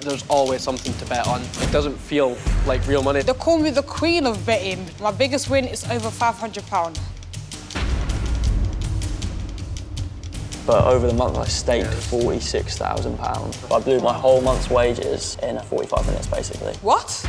There's always something to bet on. It doesn't feel like real money. They call me the queen of betting. My biggest win is over £500. But over the month, I staked £46,000. I blew my whole month's wages in 45 minutes, basically. What?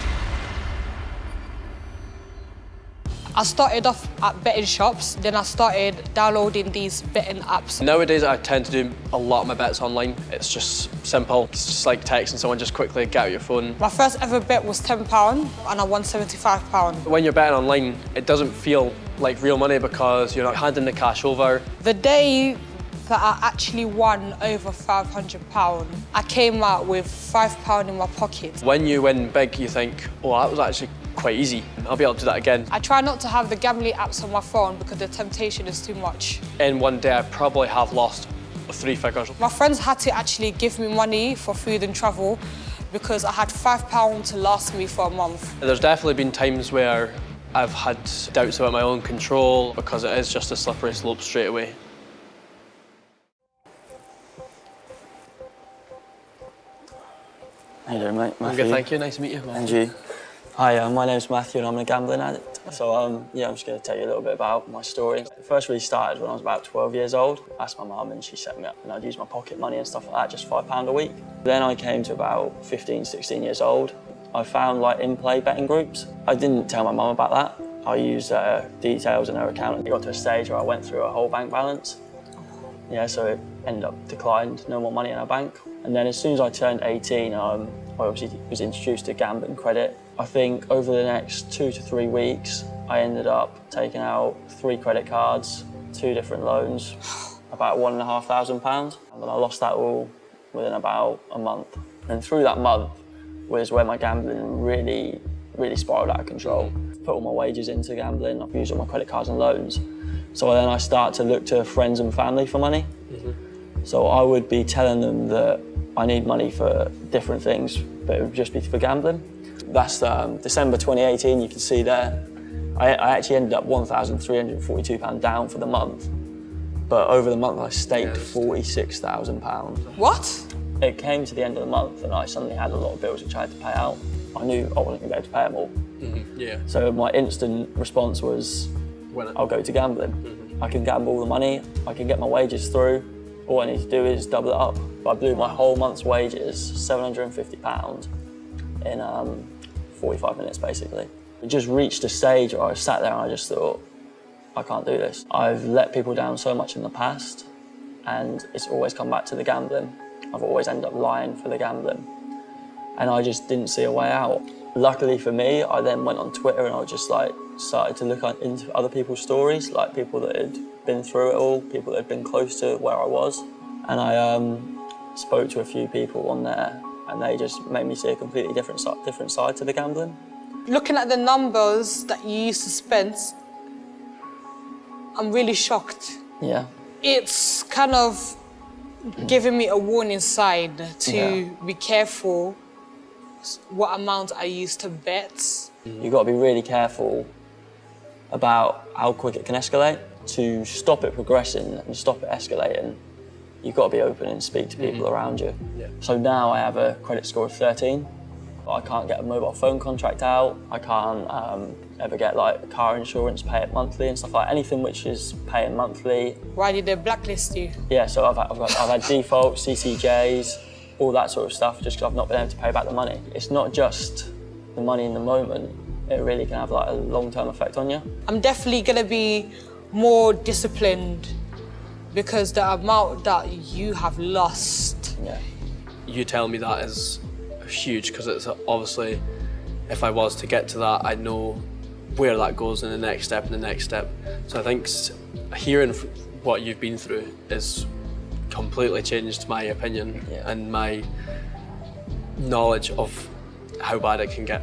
I started off at betting shops, then I started downloading these betting apps. Nowadays, I tend to do a lot of my bets online. It's just simple. It's just like texting someone, just quickly get out your phone. My first ever bet was £10 and I won £75. When you're betting online, it doesn't feel like real money because you're not handing the cash over. The day that I actually won over £500, I came out with £5 in my pocket. When you win big, you think, oh, that was actually quite easy. I'll be able to do that again. I try not to have the gambling apps on my phone because the temptation is too much. In one day, I probably have lost 3 figures. My friends had to actually give me money for food and travel because I had £5 to last me for a month. There's definitely been times where I've had doubts about my own control because it is just a slippery slope straight away. How you doing, mate? I'm Matthew. good, thank you. Nice to meet you. And you. Hi, my name's Matthew and I'm a gambling addict. So, yeah, I'm just going to tell you a little bit about my story. It first really started when I was about 12 years old. I asked my mum and she set me up and I'd use my pocket money and stuff like that, just £5 a week. Then I came to about 15, 16 years old. I found like in-play betting groups. I didn't tell my mum about that. I used details in her account. It got to a stage where I went through a whole bank balance. Yeah, so it ended up declined, no more money in our bank. And then as soon as I turned 18, I obviously was introduced to gambling credit. I think over the next 2 to 3 weeks, I ended up taking out 3 credit cards, 2 different loans, about £1,500. And then I lost that all within about a month. And through that month was where my gambling really spiraled out of control. Put all my wages into gambling, I've used all my credit cards and loans. So then I start to look to friends and family for money. So I would be telling them that I need money for different things, but it would just be for gambling. That's December 2018, you can see there. I actually ended up £1,342 down for the month, but over the month I staked £46,000. What? It came to the end of the month and I suddenly had a lot of bills which I had to pay out. I knew I wasn't going to be able to pay them all. Yeah. So my instant response was, I'll go to gambling. I can gamble all the money, I can get my wages through. All I need to do is double it up. I blew my whole month's wages, £750, in 45 minutes, basically. It just reached a stage where I sat there and I just thought, I can't do this. I've let people down so much in the past, and it's always come back to the gambling. I've always ended up lying for the gambling, and I just didn't see a way out. Luckily for me, I then went on Twitter and I just like started to look into other people's stories, like people that had been through it all, people that had been close to where I was. And I spoke to a few people on there and they just made me see a completely different side to the gambling. Looking at the numbers that you used to spend, I'm really shocked. Yeah. It's kind of giving me a warning sign to be careful what amount I used to bet. You've got to be really careful about how quick it can escalate. To stop it progressing and stop it escalating, you've got to be open and speak to people around you. Yeah. So now I have a credit score of 13. I can't get a mobile phone contract out. I can't ever get like car insurance, pay it monthly and stuff like that. Anything which is paying monthly. Why did they blacklist you? Yeah, so I've had defaults, CCJs, all that sort of stuff, just because I've not been able to pay back the money. It's not just the money in the moment. It really can have like a long-term effect on you. I'm definitely gonna be more disciplined because the amount that you have lost. Yeah. You tell me that is huge because it's obviously, if I was to get to that, I know where that goes in the next step and the next step. So I think hearing what you've been through is completely changed my opinion and my knowledge of how bad it can get.